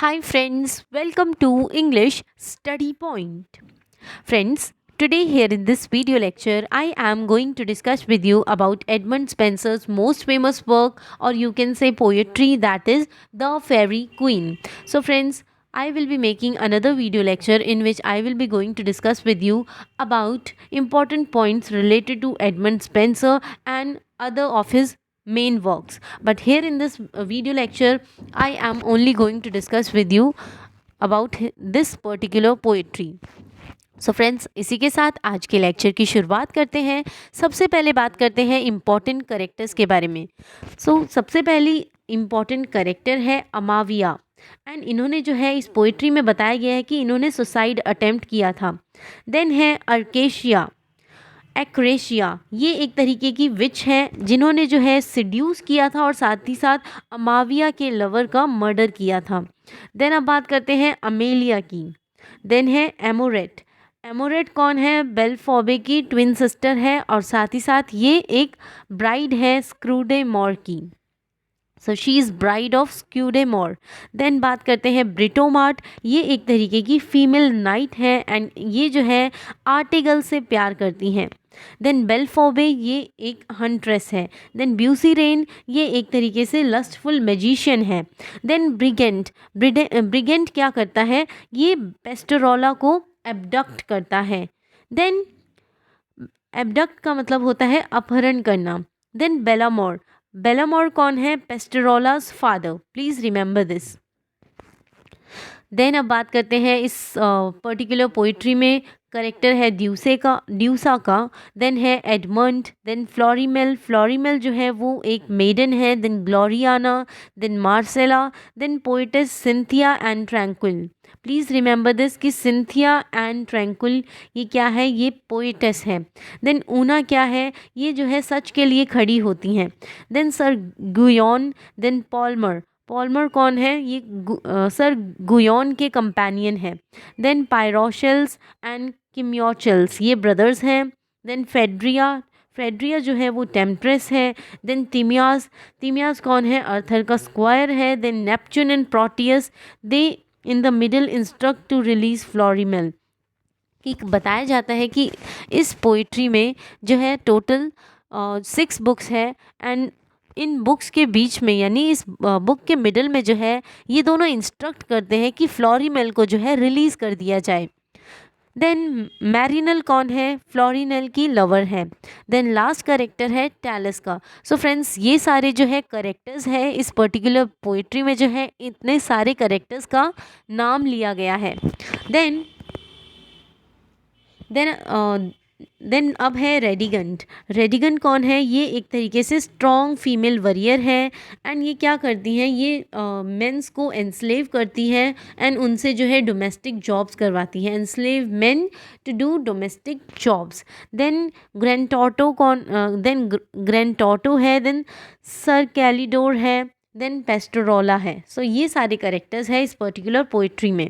Hi friends, welcome to English Study Point. Friends, today here in this video lecture, I am going to discuss with you about Edmund Spenser's most famous work, or you can say poetry, that is The Fairy Queen. So friends, I will be making another video lecture in which I will be going to discuss with you about important points related to Edmund Spenser and other of his main works. But here in this video lecture, I am only going to discuss with you about this particular poetry. So friends, इसी के साथ आज के lecture की शुरुआत करते हैं। सबसे पहले बात करते हैं इम्पॉर्टेंट करेक्टर्स के बारे में। सबसे पहली इम्पॉर्टेंट करेक्टर है अमाविया, एंड इन्होंने जो है इस पोइट्री में बताया गया है कि इन्होंने सुसाइड अटेम्प्ट किया था। देन है अर्केशिया एक्रेशिया, ये एक तरीके की विच है जिन्होंने जो है सिड्यूस किया था और साथ ही साथ अमाविया के लवर का मर्डर किया था। देन अब बात करते हैं अमेलिया की। देन है एमोरेट। एमोरेट कौन है? बेलफोबे की ट्विन सिस्टर है और साथ ही साथ ये एक ब्राइड है स्क्रूडे मॉर की। So she is bride of Scudamour. Then बात करते हैं ब्रिटोमार्ट, ये एक तरीके की फीमेल नाइट है एंड ये जो है आर्टिगल से प्यार करती हैं। देन बेलफोबे, ये एक हंट्रेस है। देन ब्यूसीरेन, ये एक तरीके से लस्टफुल मैजिशियन है। देन ब्रिगेंट, ब्रिगेंट क्या करता है? ये पेस्टरोला को एबडक्ट करता है। देन एबडक्ट का मतलब होता है अपहरण करना। देन बेलामोर, बेलामोर कौन है? Pastorella's father, please remember this. Then अब बात करते हैं इस पर्टिकुलर पोइट्री में करेक्टर है ड्यूसा का। देन है एडमंड। देन फ्लोरीमेल, फ्लोरीमेल जो है वो एक मेडन है। Then Gloriana, then Marcella, then poetess Cynthia and tranquil. Please remember this कि सिंथिया एंड ट्रैंक्विल ये क्या है? ये पोइटेस है। देन ऊना क्या है? ये जो है सच के लिए खड़ी होती हैं। देन सर गुयोन, देन पॉलमर, पॉलमर कौन है? ये सर गुयोन के कंपेनियन है। देन पायरोशल्स एंड किम्योचल्स, ये ब्रदर्स हैं। देन फेड्रिया, फेड्रिया जो है वो टेम्प्रेस है। देन तिमियास, तिमियास कौन है? अर्थर का स्क्वायर है। Then Neptune and Proteus, they in the middle instruct to release Florimell. कि बताया जाता है कि इस पोइट्री में जो है टोटल 6 बुक्स है एंड इन बुक्स के बीच में यानी इस बुक के मिडल में जो है ये दोनों इंस्ट्रक्ट करते हैं कि फ्लोरीमेल को जो है रिलीज़ कर दिया जाए। देन मैरिनल कौन है? फ्लोरीनेल की लवर है। देन लास्ट करेक्टर है टैलस का। सो फ्रेंड्स, ये सारे जो है करेक्टर्स है इस पर्टिकुलर पोइट्री में जो है इतने सारे करेक्टर्स का नाम लिया गया है। देन देन अब है रेडिगंट। रेडिगंट कौन है? ये एक तरीके से स्ट्रॉन्ग फीमेल वरियर है एंड ये क्या करती हैं? ये मेंस को एनस्लेव करती है एंड उनसे जो है डोमेस्टिक जॉब्स करवाती है। Enslave men to do domestic jobs. Then Grantorto कौन? देन ग्रैंटोटो है। देन सर कैलिडोर है। देन पेस्टरोला है। सो ये सारे करेक्टर्स है इस पर्टिकुलर पोइट्री में।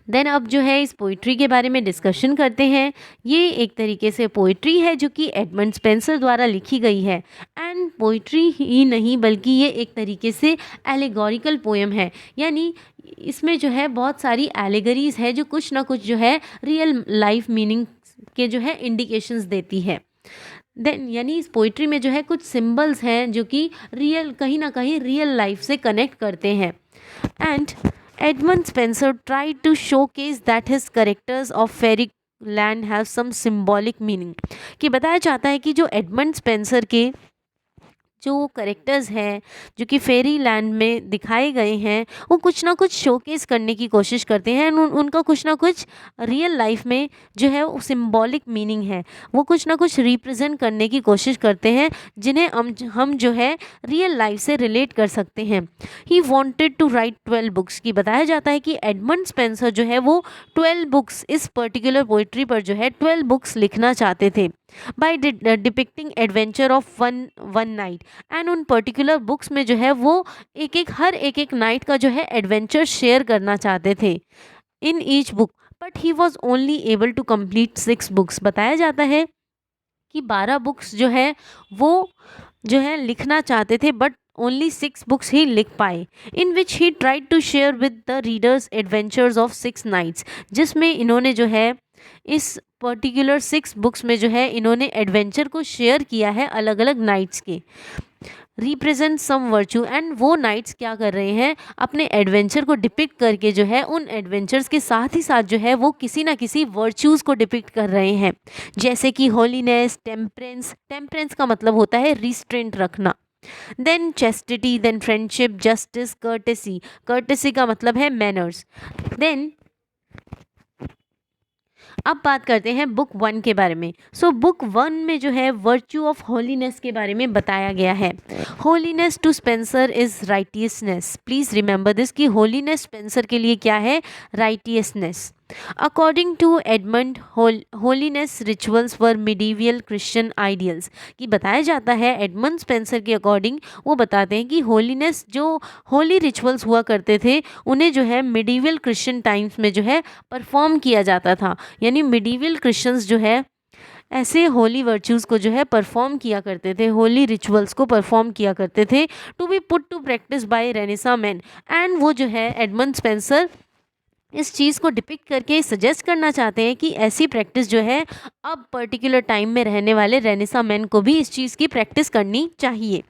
देन अब जो है इस पोइट्री के बारे में डिस्कशन करते हैं। ये एक तरीके से पोइट्री है जो कि एडमंड स्पेंसर द्वारा लिखी गई है एंड पोइट्री ही नहीं बल्कि ये एक तरीके से एलेगोरिकल पोएम है, यानी इसमें जो है बहुत सारी एलेगरीज है जो कुछ ना कुछ जो है रियल लाइफ मीनिंग के जो है इंडिकेशंस देती है। देन यानी इस पोइट्री में जो है कुछ सिंबल्स हैं जो कि रियल कहीं ना कहीं रियल लाइफ से कनेक्ट करते हैं। And Edmund Spenser tried to showcase that his characters of fairyland have some symbolic meaning। कि बताया जाता है कि जो एडमंड स्पेंसर के जो करेक्टर्स हैं जो कि फेरी लैंड में दिखाए गए हैं वो कुछ ना कुछ शोकेस करने की कोशिश करते हैं। उनका कुछ ना कुछ रियल लाइफ में जो है वो सिंबॉलिक मीनिंग है, वो कुछ ना कुछ रिप्रेजेंट करने की कोशिश करते हैं जिन्हें हम जो है रियल लाइफ से रिलेट कर सकते हैं। He wanted to write 12 books. की बताया जाता है कि एडमंड स्पेंसर जो है वो 12 बुक्स इस पर्टिकुलर पोइट्री पर जो है 12 बुक्स लिखना चाहते थे by depicting adventure of one night. And उन पर्टिकुलर बुक्स में जो है वो हर एक नाइट का जो है एडवेंचर शेयर करना चाहते थे in each book, but he was only able to complete 6 books. बताया जाता है कि 12 बुक्स जो है वो जो है लिखना चाहते थे बट ओनली 6 बुक्स ही लिख पाए, in which he tried to share with the readers adventures of 6 knights, जिसमें इन्होंने जो है इस पर्टिकुलर 6 बुक्स में जो है इन्होंने एडवेंचर को शेयर किया है अलग अलग नाइट्स के, रिप्रेजेंट सम वर्चू। एंड वो नाइट्स क्या कर रहे हैं, अपने एडवेंचर को डिपिक्ट करके जो है उन एडवेंचर्स के साथ ही साथ जो है वो किसी ना किसी वर्च्यूज़ को डिपिक्ट कर रहे हैं, जैसे कि होलीनेस, टेम्परेंस, टेम्परेंस का मतलब होता है रिस्ट्रेंट रखना, then chastity, then friendship, justice, courtesy, courtesy का मतलब है मैनर्स। देन अब बात करते हैं बुक 1 के बारे में। सो बुक 1 में जो है वर्च्यू ऑफ होलीनेस के बारे में बताया गया है। Holiness to Spenser is righteousness, please remember this कि होलीनेस स्पेंसर के लिए क्या है, righteousness. According to Edmund, holiness rituals were medieval Christian ideals, कि बताया जाता है एडमंड स्पेंसर के अकॉर्डिंग, वो बताते हैं कि होलीनेस जो होली रिचुअल्स हुआ करते थे उन्हें जो है मिडीवियल क्रिश्चियन टाइम्स में जो है परफॉर्म किया जाता था, यानी मिडीवियल क्रिश्चियंस जो है ऐसे होली वर्च्यूज़ को जो है परफॉर्म किया करते थे, होली रिचुअल्स को परफॉर्म किया करते थे, to be put to practice by renaissance man. And वो जो है एडमंड स्पेंसर इस चीज़ को डिपिक्ट करके सजेस्ट करना चाहते हैं कि ऐसी प्रैक्टिस जो है अब पर्टिकुलर टाइम में रहने वाले रेनेसा मैन को भी इस चीज़ की प्रैक्टिस करनी चाहिए।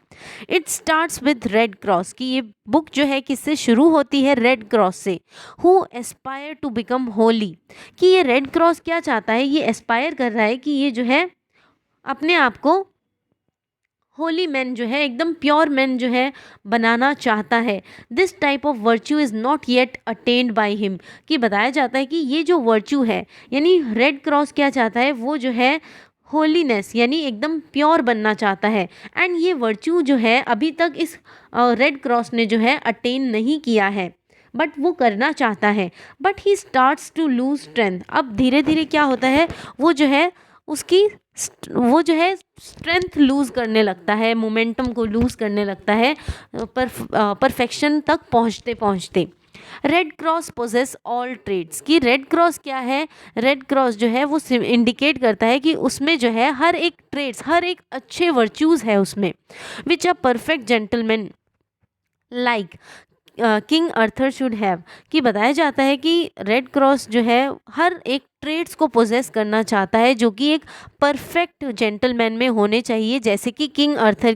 It starts with red cross, कि ये बुक जो है किससे शुरू होती है, रेड क्रॉस से। Who aspire to become holy, कि ये रेड क्रॉस क्या चाहता है, ये एस्पायर कर रहा है कि ये जो है अपने आप को होली मैन जो है, एकदम प्योर मैन जो है बनाना चाहता है। This type of virtue is not yet attend by him, कि बताया जाता है कि ये जो वर्च्यू है, यानी रेड क्रॉस क्या चाहता है, वो जो है होलीनेस यानी एकदम प्योर बनना चाहता है। एंड ये वर्च्यू जो है अभी तक इस रेड क्रॉस ने जो है अटेन नहीं किया है, बट वो करना चाहता है। But he starts to lose strength, अब धीरे धीरे क्या होता है, वो जो है उसकी वो जो है स्ट्रेंथ लूज़ करने लगता है, मोमेंटम को लूज़ करने लगता है परफेक्शन तक पहुंचते पहुंचते। Red cross poses all traits, कि रेड क्रॉस क्या है, रेड क्रॉस जो है वो इंडिकेट करता है कि उसमें जो है हर एक ट्रेड्स, हर एक अच्छे वर्च्यूज़ है उसमें, which a perfect gentleman like King Arthur should have, कि बताया जाता है कि रेड क्रॉस जो है हर एक ट्रेड्स को पोजेस करना चाहता है जो कि एक परफेक्ट जेंटलमैन में होने चाहिए, जैसे कि किंग अर्थर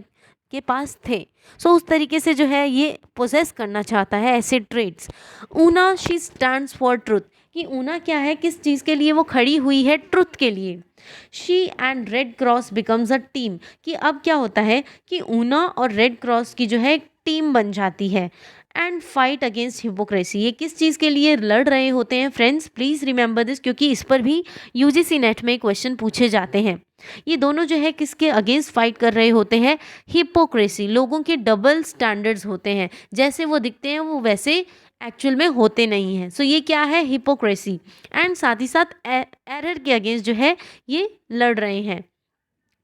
के पास थे। सो उस तरीके से जो है ये पोजेस करना चाहता है ऐसे traits. Una, she stands for truth, कि ऊना क्या है, किस चीज़ के लिए वो खड़ी हुई है, ट्रुथ के लिए। She and red cross becomes a team, कि अब क्या होता है कि ऊना और रेड क्रॉस की जो है एक टीम बन जाती है। एंड फाइट अगेंस्ट हिपोक्रेसी, ये किस चीज़ के लिए लड़ रहे होते हैं फ्रेंड्स, प्लीज़ रिमेंबर दिस, क्योंकि इस पर भी यूजीसी नेट में क्वेश्चन पूछे जाते हैं। ये दोनों जो है किसके अगेंस्ट फाइट कर रहे होते हैं, हिपोक्रेसी, लोगों के डबल स्टैंडर्ड्स होते हैं, जैसे वो दिखते हैं वो वैसे एक्चुअल में होते नहीं हैं। सो ये क्या है, हिपोक्रेसी। एंड साथ ही साथ एरर के अगेंस्ट जो है ये लड़ रहे हैं।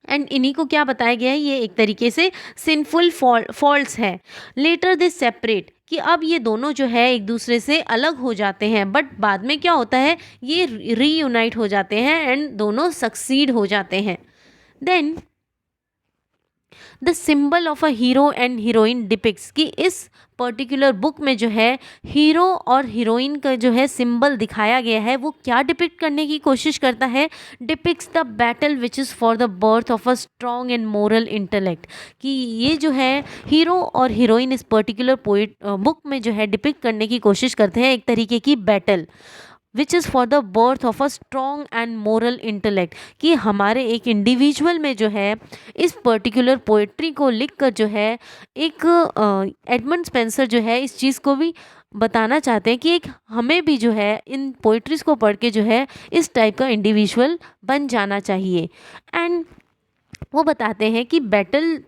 एंड इन्हीं को क्या बताया गया है, ये एक तरीके से सिंफुल फॉल्ट्स है। लेटर दे सेपरेट, कि अब ये दोनों जो है एक दूसरे से अलग हो जाते हैं, बट बाद में क्या होता है, ये रीयूनाइट हो जाते हैं एंड दोनों सक्सीड हो जाते हैं। Then the symbol of a hero and heroine depicts, कि इस पर्टिकुलर बुक में जो है हीरो और हीरोइन का जो है सिंबल दिखाया गया है, वो क्या डिपिक्ट करने की कोशिश करता है, depicts the battle which is for the birth of a strong and moral intellect, कि ये जो है हीरो और हीरोइन इस पर्टिकुलर पोइट बुक में जो है डिपिक्ट करने की कोशिश करते हैं एक तरीके की battle, which is for the birth of a strong and moral intellect, कि हमारे एक इंडिविजुअल में जो है इस पर्टिकुलर पोइट्री को लिख कर जो है एक एडमंड स्पेंसर जो है इस चीज़ को भी बताना चाहते हैं कि एक हमें भी जो है इन पोइट्रीज को पढ़ के जो है इस टाइप का इंडिविजुअल बन जाना चाहिए। एंड वो बताते हैं कि बैटल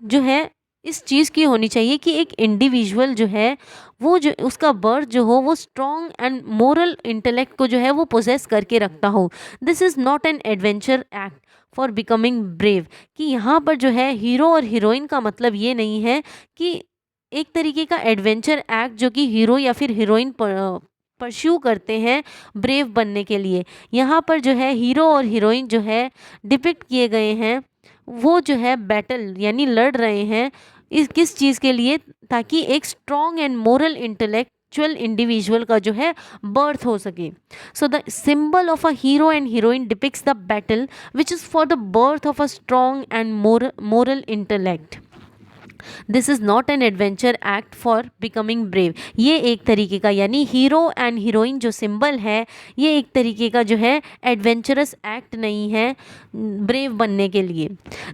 जो है इस चीज़ की होनी चाहिए कि एक इंडिविजुअल जो है वो जो उसका बर्थ जो हो वो स्ट्रॉन्ग एंड मोरल इंटेलेक्ट को जो है वो पोजेस करके रखता हो। This is not an adventure act for becoming brave, कि यहाँ पर जो है हीरो और हीरोइन का मतलब ये नहीं है कि एक तरीके का एडवेंचर एक्ट जो कि हीरो या फिर हीरोइन परस्यू करते हैं ब्रेव बनने के लिए। यहाँ पर जो है हीरो और हीरोइन जो है डिपिक्ट किए गए हैं वो जो है बैटल यानी लड़ रहे हैं इस किस चीज़ के लिए, ताकि एक strong and moral intellectual individual का जो है बर्थ हो सके। So the symbol of a hero and heroine depicts the battle which is for the birth of a strong and moral intellect. This is not an adventure act for becoming brave. ये एक तरीके का, यानी hero and heroine जो symbol है, ये एक तरीके का जो है एडवेंचरस एक्ट नहीं है ब्रेव बनने के लिए।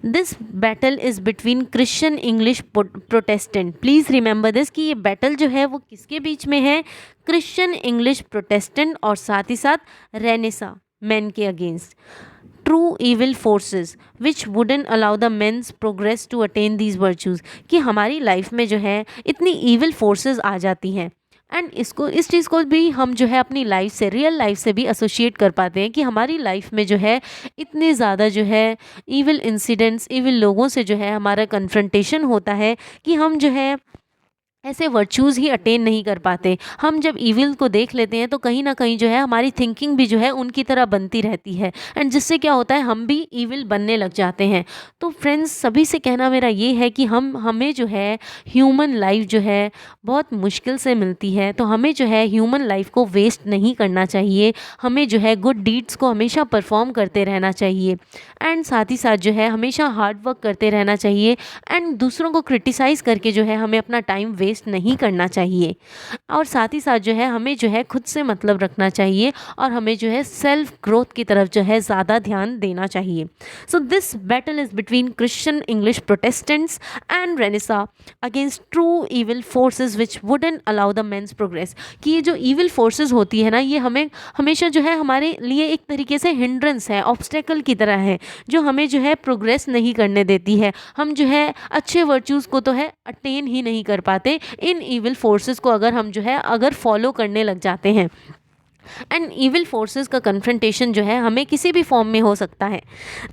This battle is between Christian English Protestant. Please remember this कि ये बैटल जो है वो किसके बीच में है, क्रिश्चियन इंग्लिश प्रोटेस्टेंट और साथ ही साथ रेनेसा मैन के against. True evil forces which wouldn't allow the mains progress to attain these virtues, कि हमारी लाइफ में जो है इतनी इविल फोर्सेस आ जाती हैं। एंड इस चीज़ को भी हम जो है अपनी लाइफ से, रियल लाइफ से भी एसोसिएट कर पाते हैं कि हमारी लाइफ में जो है इतने ज़्यादा जो है इविल इंसिडेंट्स, इविल लोगों से जो है हमारा कन्फ्रंटेशन होता है कि हम जो है ऐसे वर्चूज़ ही अटेन नहीं कर पाते। हम जब ईविल को देख लेते हैं तो कहीं ना कहीं जो है हमारी थिंकिंग भी जो है उनकी तरह बनती रहती है, एंड जिससे क्या होता है हम भी ईविल बनने लग जाते हैं। तो फ्रेंड्स, सभी से कहना मेरा ये है कि हमें जो है ह्यूमन लाइफ जो है बहुत मुश्किल से मिलती है, तो हमें जो है ह्यूमन लाइफ को वेस्ट नहीं करना चाहिए। हमें जो है गुड डीड्स को हमेशा परफॉर्म करते रहना चाहिए, एंड साथ ही साथ जो है हमेशा हार्ड वर्क करते रहना चाहिए, एंड दूसरों को क्रिटिसाइज़ करके जो है हमें अपना टाइम वेस्ट नहीं करना चाहिए। और साथ ही साथ जो है हमें जो है खुद से मतलब रखना चाहिए, और हमें जो है सेल्फ ग्रोथ की तरफ जो है ज़्यादा ध्यान देना चाहिए। So this battle is between Christian English Protestants and renaissance against true evil forces which wouldn't allow the mains progress. कि ये जो इविल फोर्सेस होती है ना, ये हमें हमेशा जो है हमारे लिए एक तरीके से हिंड्रेंस है, ऑब्स्टेकल की तरह है, जो हमें जो है प्रोग्रेस नहीं करने देती है। हम जो है अच्छे वर्चूज़ को तो है अटेन ही नहीं कर पाते इन इविल फोर्सेस को, अगर हम जो है अगर फॉलो करने लग जाते हैं। एंड इविल फोर्सेस का कन्फ्रंटेशन जो है हमें किसी भी फॉर्म में हो सकता है।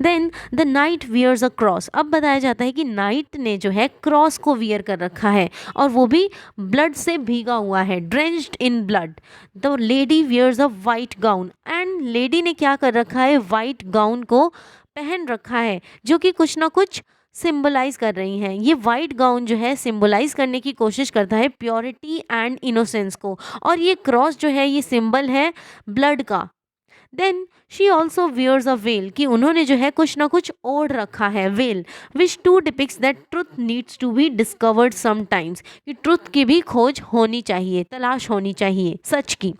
Then the knight wears a cross. अब बताया जाता है कि नाइट ने जो है क्रॉस को वियर कर रखा है, और वो भी ब्लड से भीगा हुआ है, drenched in blood. The lady wears a white gown. And lady ने क्या कर रखा है, वाइट गाउन को पहन रखा है, जो कि कुछ ना कुछ सिंबलाइज कर रही हैं। ये वाइट गाउन जो है सिंबलाइज करने की कोशिश करता है प्योरिटी एंड इनोसेंस को, और ये क्रॉस जो है ये सिंबल है ब्लड का। Then she also wears a veil, कि उन्होंने जो है कुछ ना कुछ ओढ़ रखा है, veil, which to depicts that truth needs to be discovered sometimes, कि ट्रुथ की भी खोज होनी चाहिए, तलाश होनी चाहिए सच की।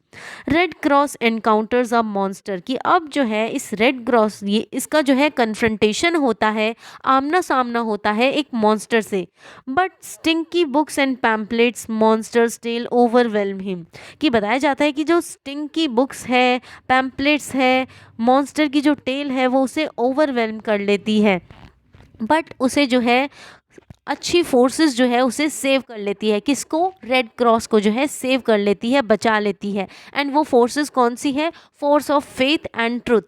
रेड क्रॉस एनकाउंटर्स अ मॉन्स्टर, कि अब जो है इस रेड क्रॉस, ये इसका जो है कन्फ्रंटेशन होता है, आमना सामना होता है एक मॉन्स्टर से। But stinky books and pamphlets monsters tale overwhelm him, कि बताया जाता है कि जो स्टिंकी बुक्स है, पैम्पलेट्स है, मॉन्स्टर की जो टेल है वो उसे ओवरवेलम कर लेती है, बट उसे जो है अच्छी फोर्सेस जो है उसे सेव कर लेती है। किसको, रेड क्रॉस को जो है सेव कर लेती है, बचा लेती है। एंड वो फोर्सेस कौन सी है, force of faith and truth,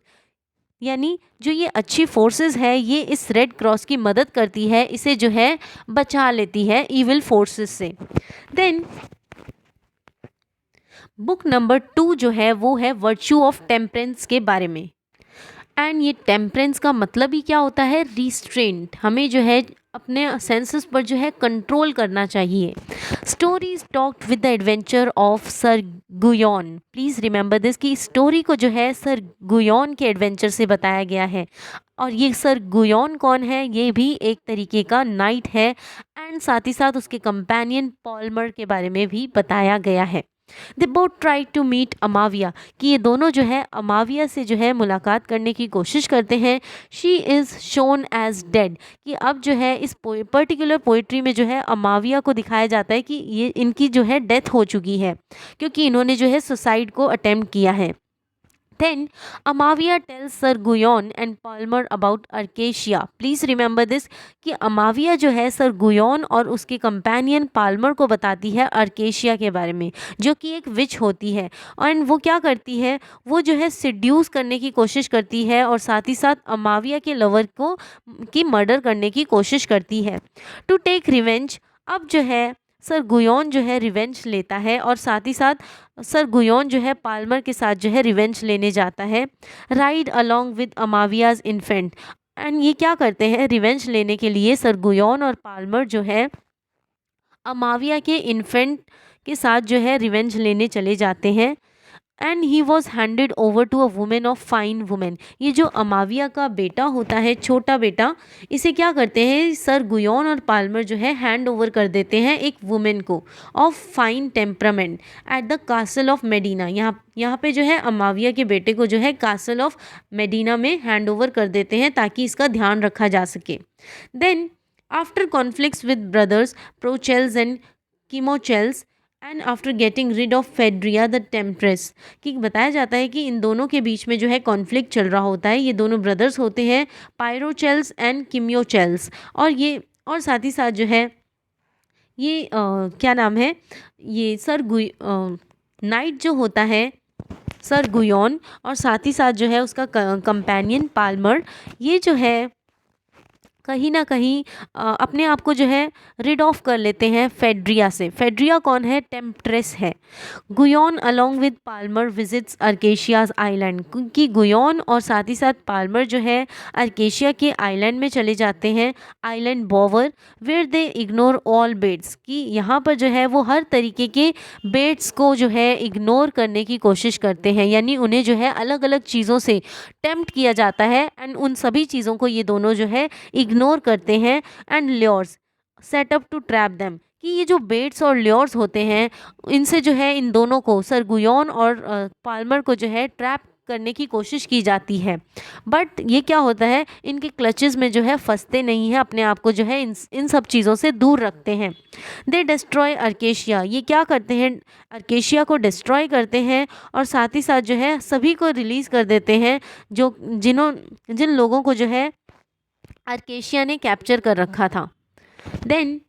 यानी जो ये अच्छी फोर्सेस है ये इस रेड क्रॉस की मदद करती है, इसे जो है बचा लेती है इविल फोर्सेस से। देन बुक नंबर 2 जो है वो है वर्च्यू ऑफ टेम्परेंस के बारे में। एंड ये टेम्परेंस का मतलब ही क्या होता है, रिस्ट्रेंट। हमें जो है अपने सेंसेस पर जो है कंट्रोल करना चाहिए। Stories talked with the adventure of Sir Guyon. Please remember this कि स्टोरी को जो है सर गुयोन के एडवेंचर से बताया गया है, और ये सर गुयोन कौन है, ये भी एक तरीके का नाइट है, एंड साथ ही साथ उसके कंपेनियन पॉलमर के बारे में भी बताया गया है। They both try to meet Amavia, कि ये दोनों जो है अमाविया से जो है मुलाकात करने की कोशिश करते हैं। She is shown as dead, कि अब जो है इस पर्टिकुलर पोइट्री में जो है अमाविया को दिखाया जाता है कि ये इनकी जो है डेथ हो चुकी है, क्योंकि इन्होंने जो है सुसाइड को अटेम्प्ट किया है। Then Amavia tells Sir Guyon and Palmer about Arcacia. Please remember this कि अमाविया जो है सर गुयोन और उसके कंपेनियन पाल्मर को बताती है अर्केशिया के बारे में, जो कि एक विच होती है। और वो क्या करती है, वो जो है सिड्यूस करने की कोशिश करती है, और साथ ही साथ अमाविया के लवर को की मर्डर करने की कोशिश करती है टू टेक रिवेंज। अब जो है सर गुयोन जो है रिवेंज लेता है, और साथ ही साथ सर गुयोन जो है पाल्मर के साथ जो है रिवेंज लेने जाता है, ride along with Amavia's infant. एंड ये क्या करते हैं, रिवेंज लेने के लिए सर गुयोन और पाल्मर जो है अमाविया के इन्फेंट के साथ जो है रिवेंज लेने चले जाते हैं and he was handed over to a women of fine women. ये जो अमाविया का बेटा होता है, छोटा बेटा, इसे क्या करते हैं सर गुयोन और पाल्मर जो है हैंड ओवर कर देते हैं एक वुमेन को of fine temperament at the castle of मेडिना। यहाँ पे जो है अमाविया के बेटे को जो है कासल ऑफ मेडिना में हैंड ओवर कर देते हैं ताकि इसका ध्यान रखा जा सके। Then after conflicts with brothers Pyrochles and Cymochles and after getting rid of Phaedria the temptress, कि बताया जाता है कि इन दोनों के बीच में जो है कॉन्फ्लिक्ट चल रहा होता है। ये दोनों ब्रदर्स होते हैं पायरोचेल्स एंड किमियोचेल्स, और साथ ही साथ जो है ये क्या नाम है, ये नाइट जो होता है सर गुयोन और साथ ही साथ जो है उसका कंपेनियन पाल्मर, ये जो है कहीं ना कहीं अपने आप को जो है रिड ऑफ कर लेते हैं फेड्रिया से। फेड्रिया कौन है? टेम्प्ट्रेस है। Guyon along with Palmer visits अर्केशियाज आइलैंड, क्योंकि गुयोन और साथ ही साथ पाल्मर जो है अर्केशिया के आइलैंड में चले जाते हैं, island bower, where they ignore all baits, कि यहाँ पर जो है वो हर तरीके के बेट्स को जो है इग्नोर करने की कोशिश करते हैं, यानी उन्हें जो है अलग अलग चीज़ों से टेम्प्ट किया जाता है एंड उन सभी चीज़ों को ये दोनों जो है इग्नोर करते हैं and lures set up to trap them, कि ये जो बेट्स और ल्योर्स होते हैं इनसे जो है इन दोनों को सर गुयोन और पाल्मर को जो है ट्रैप करने की कोशिश की जाती है। बट ये क्या होता है, इनके क्लचेस में जो है फंसते नहीं हैं, अपने आप को जो है इन सब चीज़ों से दूर रखते हैं। दे डिस्ट्रॉय अर्केशिया, ये क्या करते हैं अर्केशिया को डिस्ट्रॉय करते हैं और साथ ही साथ जो है सभी को रिलीज़ कर देते हैं जिन लोगों को जो है अर्केशिया ने कैप्चर कर रखा था। देन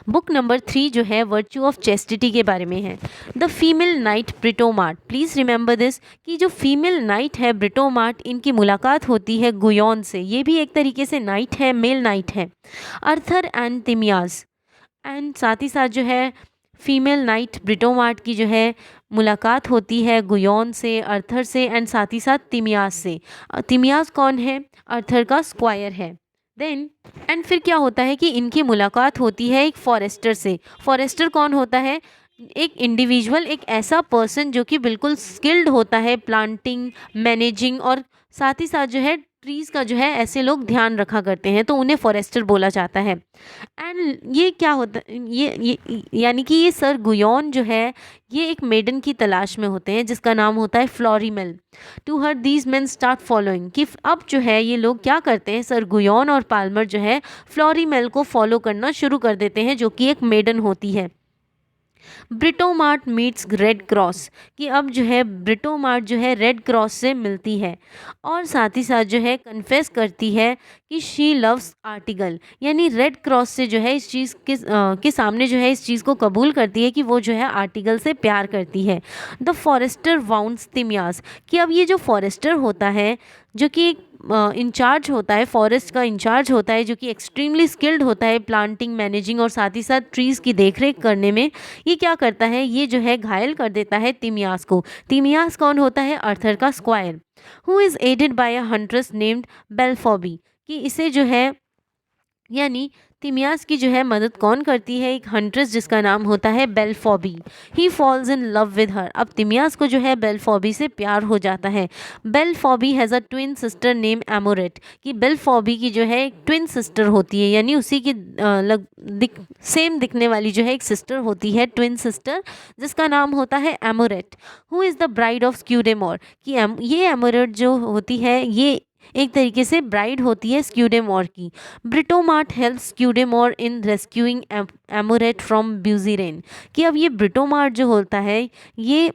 बुक नंबर 3 जो है वर्च्यू ऑफ चेस्टिटी के बारे में है। The female knight Britomart, please remember this, कि जो फीमेल नाइट है ब्रिटोमार्ट, इनकी मुलाकात होती है गुयोन से। ये भी एक तरीके से नाइट है, मेल नाइट है। अर्थर एंड तिमियास, एंड साथ ही साथ जो है फीमेल नाइट ब्रिटोमार्ट की जो है मुलाकात होती है गुयोन से, अर्थर से एंड साथ ही साथ तिमियास से। तिमियास कौन है? अर्थर का स्क्वायर है। देन एंड फिर क्या होता है कि इनकी मुलाकात होती है एक फॉरेस्टर से। फॉरेस्टर कौन होता है? एक इंडिविजुअल, एक ऐसा पर्सन जो कि बिल्कुल स्किल्ड होता है प्लांटिंग, मैनेजिंग और साथ ही साथ जो है ट्रीज़ का जो है ऐसे लोग ध्यान रखा करते हैं, तो उन्हें फॉरेस्टर बोला जाता है। एंड ये क्या होता ये यानी कि ये सर गुयोन जो है ये एक मेडन की तलाश में होते हैं जिसका नाम होता है Florimell. To her these men start following, कि अब जो है ये लोग क्या करते हैं, सर गुयोन और पाल्मर जो है फ्लोरीमेल को फॉलो करना शुरू कर देते हैं जो कि एक मेडन होती है। ब्रिटोमार्ट मीट्स रेड क्रॉस, कि अब जो है ब्रिटोमार्ट जो है रेड क्रॉस से मिलती है और साथ ही साथ जो है कन्फेस करती है कि शी लव्स आर्टिगल, यानी रेड क्रॉस से जो है इस चीज़ के सामने जो है इस चीज़ को कबूल करती है कि वो जो है आर्टिगल से प्यार करती है। द फॉरेस्टर वाउंड्स तिमियास, कि अब ये जो फॉरेस्टर होता है जो कि एक इंचार्ज होता है, फॉरेस्ट का इंचार्ज होता है, जो कि एक्सट्रीमली स्किल्ड होता है प्लांटिंग, मैनेजिंग और साथ ही साथ ट्रीज़ की देखरेख करने में, ये क्या करता है, ये जो है घायल कर देता है तिमियास को। तिमियास कौन होता है? अर्थर का squire, who is aided by a huntress named Belphoebe, कि इसे जो है यानी तिमियास की जो है मदद कौन करती है? एक हंट्रेस जिसका नाम होता है Belphoebe. He falls in love with her, अब तिमियास को जो है बेल्फॉबी से प्यार हो जाता है। Belphoebe has a twin sister name Amoret, कि बेल्फॉबी की जो है एक ट्विन सिस्टर होती है, यानी उसी की सेम दिखने वाली जो है एक सिस्टर होती है, ट्विन सिस्टर, जिसका नाम होता है Amoret. Who is the bride of Scudamore, कि ये एमोरेट जो होती है ये एक तरीके से ब्राइड होती है स्क्यूडेमोर की। ब्रिटोमार्ट हेल्प स्क्यूडेमोर इन रेस्क्यूइंग एमोरेट फ्रॉम ब्यूजीरेन, कि अब ये ब्रिटोमार्ट जो होता है ये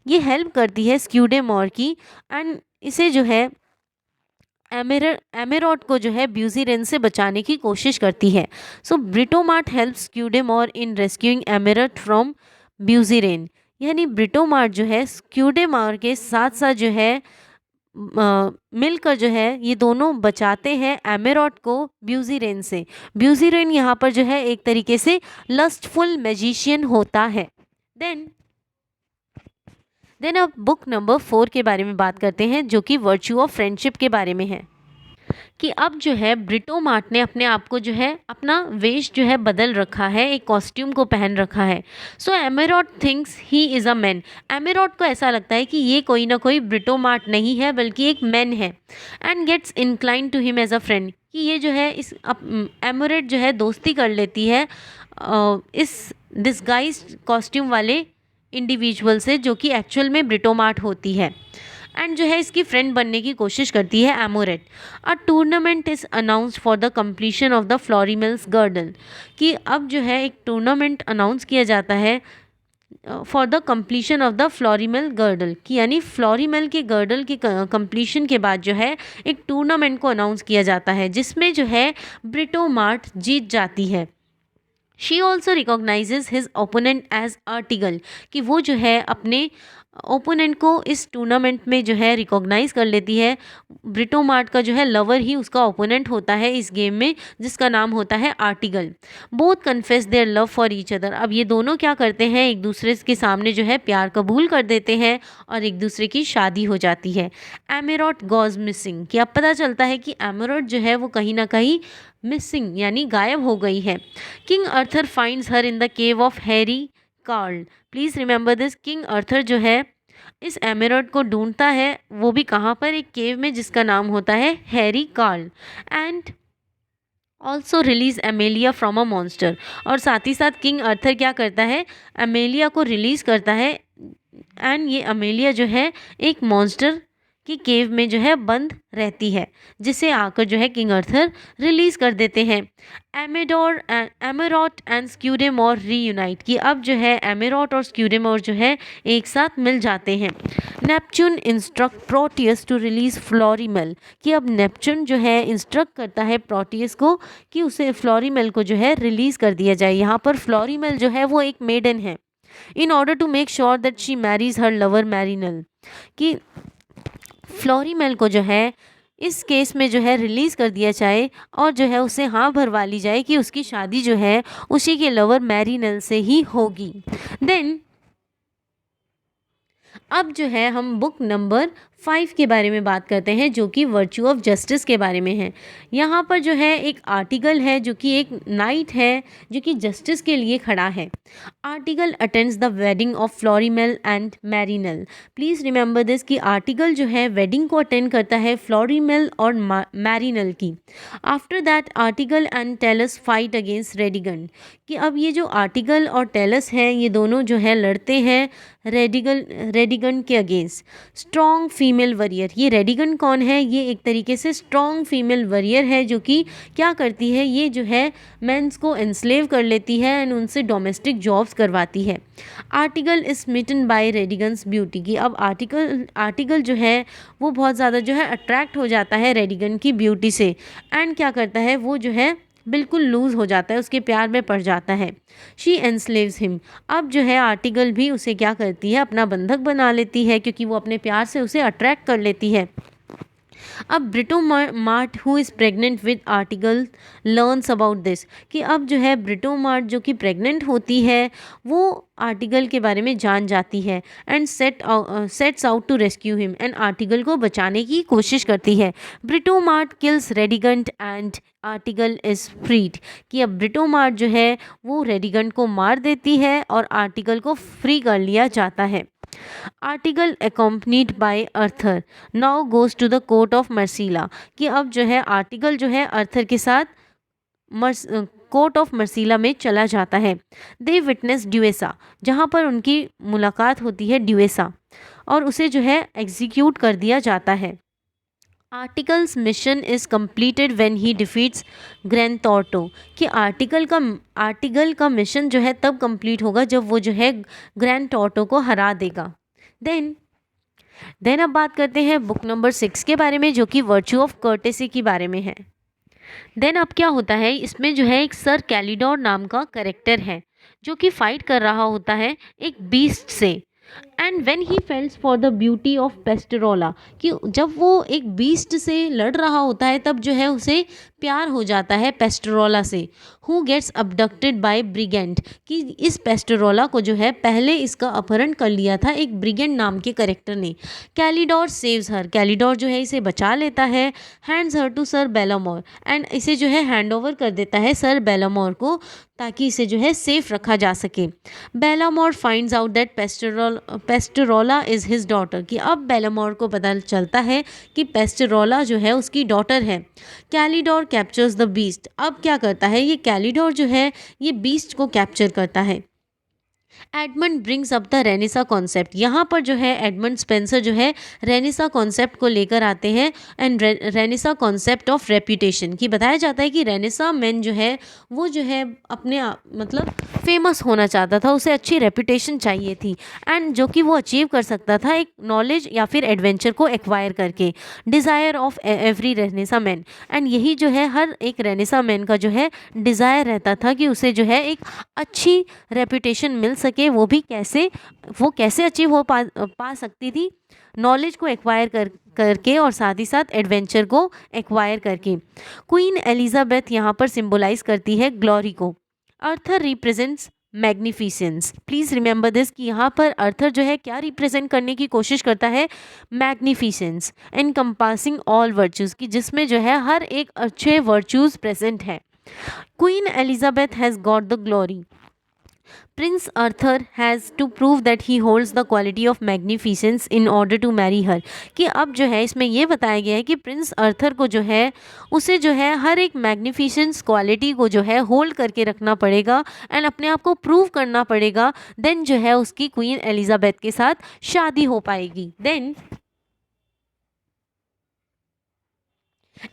हेल्प करती है स्क्यूडेमोर की एंड इसे जो है एमेरोट को जो है ब्यूजीरेन से बचाने की कोशिश करती है। सो ब्रिटोमार्ट हेल्प स्क्यूडेमोर इन रेस्क्यूइंग एमेरोट फ्रॉम ब्यूजीरेन, यानी ब्रिटोमार्ट जो है स्क्यूडेमोर के साथ साथ जो है मिलकर जो है ये दोनों बचाते हैं एमेरोट को ब्यूजीरेन से। ब्यूजीरेन यहाँ पर जो है एक तरीके से लस्टफुल मैजिशियन होता है। देन अब बुक नंबर 4 के बारे में बात करते हैं जो कि वर्च्यू ऑफ फ्रेंडशिप के बारे में है। कि अब जो है ब्रिटोमार्ट ने अपने आप को जो है अपना वेश जो है बदल रखा है, एक कॉस्ट्यूम को पहन रखा है। So Amoret thinks he is a man. Amoret को ऐसा लगता है कि ये कोई ना कोई ब्रिटोमार्ट नहीं है बल्कि एक मैन है, and gets incline to him as a friend, कि ये जो है इस एमोरेट जो है दोस्ती कर लेती है इस डिस्गाइज्ड कॉस्ट्यूम वाले इंडिविजुअल से, जो कि एक्चुअल में ब्रिटोमार्ट होती है, एंड जो है इसकी फ्रेंड बनने की कोशिश करती है Amoret. A tournament is announced for the completion of the Florimell's girdle, कि अब जो है एक टूर्नामेंट अनाउंस किया जाता है for the completion of the Florimell girdle, कि यानी फ्लोरीमेल के गर्डल के कंप्लीशन के बाद जो है एक टूर्नामेंट को अनाउंस किया जाता है जिसमें जो है ब्रिटोमार्ट जीत जाती है। She also recognises his opponent as Artegall, कि वो जो है अपने ओपोनेंट को इस टूर्नामेंट में जो है रिकॉग्नाइज कर लेती है। ब्रिटोमार्ट का जो है लवर ही उसका ओपोनेंट होता है इस गेम में, जिसका नाम होता है Artegall. Both confess their love for each other, अब ये दोनों क्या करते हैं, एक दूसरे के सामने जो है प्यार कबूल कर देते हैं और एक दूसरे की शादी हो जाती है। एमेरॉट गोज मिसिंग, कि अब पता चलता है कि एमेरॉट जो है वो कहीं ना कहीं मिसिंग यानी गायब हो गई है। King Arthur finds her in the cave of hairy carl, please remember this. King Arthur जो है इस एमेरॉट को ढूंढता है, वो भी कहाँ पर, एक केव में जिसका नाम होता है Harry Carl, and also release Amelia from a monster, और साथ ही साथ किंग अर्थर क्या करता है, एमेलिया को रिलीज़ करता है, एंड ये अमेलिया जो है एक मॉन्स्टर की केव में जो है बंद रहती है, जिसे आकर जो है किंग अर्थर रिलीज कर देते हैं। एमेरॉट एंड स्क्यूडेमोर रीयूनाइट, की अब जो है एमेरॉट और स्क्यूडेमोर जो है एक साथ मिल जाते हैं। Neptune instruct Proteus to release Florimell, कि अब नेपच्यून जो है इंस्ट्रक्ट करता है प्रोटियस को कि उसे फ्लोरीमेल को जो है रिलीज कर दिया जाए। यहाँ पर फ्लोरीमेल जो है वो एक मेडन है, in order to make sure that she marries her lover Marinell, कि फ्लोरीमेल को जो है इस केस में जो है रिलीज़ कर दिया जाए और जो है उसे हाँ भरवा ली जाए कि उसकी शादी जो है उसी के लवर मैरिनल से ही होगी। देन अब जो है हम बुक नंबर 5 के बारे में बात करते हैं, जो कि वर्च्यू ऑफ जस्टिस के बारे में है। यहाँ पर जो है एक आर्टिकल है जो कि एक नाइट है जो कि जस्टिस के लिए खड़ा है। Artegall attends the wedding of Florimell and Marinell, please remember this, कि आर्टिकल जो है वेडिंग को अटेंड करता है फ्लोरीमेल और मैरिनल की। After that Artegall and tells fight against Radigund, कि अब ये जो आर्टिकल और टेलस है ये दोनों जो है लड़ते हैं रेडिगन के अगेंस्ट। स्ट्रॉन्ग फीमेल वरियर, ये रेडिगन कौन है, ये एक तरीके से स्ट्रॉन्ग फीमेल वरियर है जो कि क्या करती है, ये जो है मेंस को एंस्लेव कर लेती है एंड उनसे डोमेस्टिक जॉब्स करवाती है। Artegall is smitten by Radigund's beauty, की अब आर्टिकल जो है वो बहुत ज़्यादा जो है अट्रैक्ट हो जाता है रेडिगन की ब्यूटी से, एंड क्या करता है वो जो है बिल्कुल लूज़ हो जाता है, उसके प्यार में पड़ जाता है। शी एनस्लेव्स हिम, अब जो है आर्टिकल भी उसे क्या करती है, अपना बंधक बना लेती है क्योंकि वो अपने प्यार से उसे अट्रैक्ट कर लेती है। अब Britomart who is pregnant with Artegall learns about this, कि अब जो है ब्रिटोमार्ट जो कि प्रेग्नेंट होती है वो आर्टिकल के बारे में जान जाती है and sets out to rescue him, and Artegall को बचाने की कोशिश करती है। Britomart kills Radigund and Artegall is freed, कि अब ब्रिटोमार्ट जो है वो रेडिगंट को मार देती है और आर्टिकल को फ्री कर लिया जाता है। Artegall accompanied by Arthur now goes to the court of Mercilla, कि अब जो है आर्टिकल जो है अर्थर के साथ कोर्ट ऑफ मर्सीला में चला जाता है। दे विटनेस ड्यूएसा, जहाँ पर उनकी मुलाकात होती है ड्यूएसा, और उसे जो है एग्जीक्यूट कर दिया जाता है। Artegall's mission is completed when he defeats Grantorto टॉर्टो, कि आर्टिकल का मिशन जो है तब कंप्लीट होगा जब वो जो है ग्रैंड टॉर्टो को हरा देगा। देन अब बात करते हैं बुक नंबर 6 के बारे में, जो कि वर्च्यू ऑफ कर्टेसी के बारे में है। देन अब क्या होता है, इसमें जो है एक सर कैलिडोर नाम का करेक्टर है जो कि फाइट कर रहा होता है एक बीस्ट से, and when he falls for the beauty of Pastorella, कि जब वो एक बीस्ट से लड़ रहा होता है तब जो है उसे प्यार हो जाता है पेस्टरोला से, हु गेट्स अबडक्टेड बाय ब्रिगेंड, कि इस पेस्टरोला को जो है पहले इसका अपहरण कर लिया था एक ब्रिगेंड नाम के करेक्टर ने। कैलिडोर सेव्स हर, कैलिडोर जो है इसे बचा लेता है। Hands her to sir Bellamour, and इसे जो है हैंड ओवर कर देता है सर बेलामोर को, ताकि इसे जो है सेफ रखा जा सके। Bellamour finds out that Pastorella is his daughter, कि अब बेलामोर को पता चलता है कि पेस्टरोला जो है उसकी डॉटर है। कैलिडोर कैप्चर्स द बीस्ट, अब क्या करता है ये कैलिडोर जो है ये बीस्ट को कैप्चर करता है। Edmund brings up the Renaissance concept, यहाँ पर जो है एडमंड स्पेंसर जो है रेनेसा कॉन्सेप्ट को लेकर आते हैं, and Renaissance concept of reputation, कि बताया जाता है कि रेनेसा मैन जो है वो जो है अपने मतलब फेमस होना चाहता था, उसे अच्छी रेप्यूटेशन चाहिए थी, एंड जो कि वो अचीव कर सकता था एक नॉलेज या फिर एडवेंचर को एक्वायर करके। Desire of every Renaissance man, and यही जो है हर एक रेनेसा मैन का जो है डिज़ायर रहता था कि उसे जो है एक अच्छी रेप्यूटेशन मिल सके, वो भी कैसे, वो कैसे अचीव हो पा सकती थी, नॉलेज को एक्वायर करके और साथ ही साथ एडवेंचर को एक्वायर करके। क्वीन एलिजाबेथ यहाँ पर सिंबलाइज करती है ग्लोरी को। Arthur represents magnificence, please remember this, कि यहाँ पर अर्थर जो है क्या रिप्रेजेंट करने की कोशिश करता है, मैग्निफिसेंस एनकम्पासिंग ऑल वर्च्यूज़, कि जिसमें जो है हर एक अच्छे वर्च्यूज़ प्रेजेंट है। Queen Elizabeth has got the glory, Prince Arthur has to prove that he holds the quality of magnificence in order to marry her, कि अब जो है इसमें ये बताया गया है कि प्रिंस अर्थर को जो है उसे जो है हर एक मैग्निफिसेंस क्वालिटी को जो है होल्ड करके रखना पड़ेगा एंड अपने आप को प्रूव करना पड़ेगा, देन जो है उसकी क्वीन एलिजाबेथ के साथ शादी हो पाएगी। Then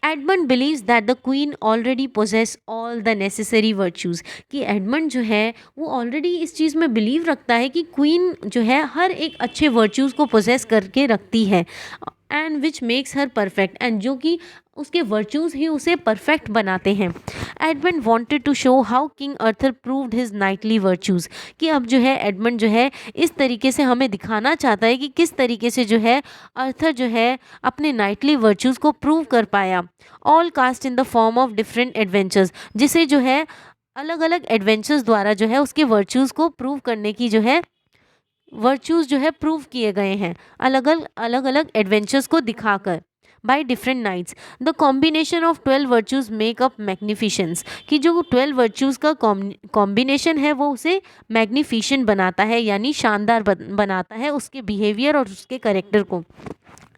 Edmund believes that the queen already possess all the necessary virtues, कि एडमंड जो है वो ऑलरेडी इस चीज़ में बिलीव रखता है कि क्वीन जो है हर एक अच्छे वर्च्यूज़ को पोजेस करके रखती है, and which makes her perfect, and जो कि उसके वर्च्यूज़ ही उसे परफेक्ट बनाते हैं। Edmund wanted to show how King Arthur proved his knightly virtues, कि अब जो है एडमंड जो है इस तरीके से हमें दिखाना चाहता है कि किस तरीके से जो है अर्थर जो है अपने नाइटली वर्च्यूज़ को प्रूव कर पाया। All cast in the form of different adventures, जिसे जो है अलग अलग एडवेंचर्स द्वारा जो है उसके वर्च्यूज़ को प्रूव करने की जो है वर्च्यूज़ जो है प्रूव किए गए हैं अलग अलग एडवेंचर्स को दिखाकर। By different knights the combination of 12 virtues make up magnificence, कि जो 12 वर्च्यूज़ का कॉम्बिनेशन है वो उसे मैग्निफिशेंट बनाता है, यानी शानदार बनाता है उसके बिहेवियर और उसके करेक्टर को,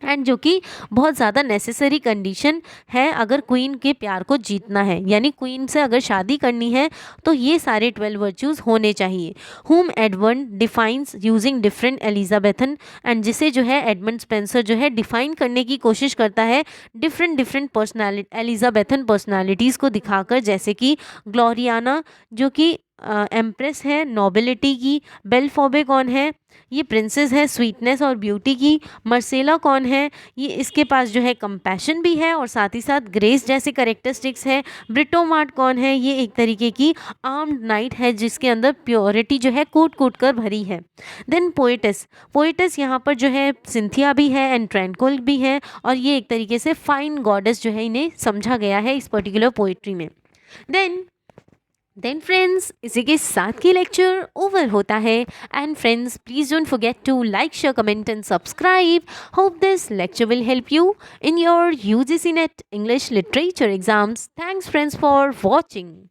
एंड जो कि बहुत ज़्यादा नेसेसरी कंडीशन है अगर क्वीन के प्यार को जीतना है, यानी क्वीन से अगर शादी करनी है तो ये सारे 12 वर्च्यूज़ होने चाहिए। हुम Edmund defines using different Elizabethan, and जिसे जो है एडमंड स्पेंसर जो है डिफाइन करने की कोशिश करता है डिफरेंट पर्सनालिटी एलिजाबेथन पर्सनालिटीज़ को दिखाकर, जैसे कि ग्लोरियाना जो कि एम्प्रेस है नोबिलिटी की, बेलफोबे कौन है, ये प्रिंसेस है स्वीटनेस और ब्यूटी की, मर्सेला कौन है, ये इसके पास जो है कंपैशन भी है और साथ ही साथ ग्रेस जैसे करेक्टरिस्टिक्स है, ब्रिटोमार्ट कौन है, ये एक तरीके की आर्म्ड नाइट है जिसके अंदर प्योरिटी जो है कूट कूट कर भरी है। देन पोएटिस यहाँ पर जो है सिंथिया भी है एंड ट्रैंक्विल भी है, और ये एक तरीके से फाइन गॉडेस जो है इन्हें समझा गया है इस पर्टिकुलर पोइट्री में। देन फ्रेंड्स इसी के साथ की लेक्चर ओवर होता है, and friends please don't forget to like share comment and subscribe. Hope this lecture will help you in your UGC NET English Literature exams. Thanks friends for watching.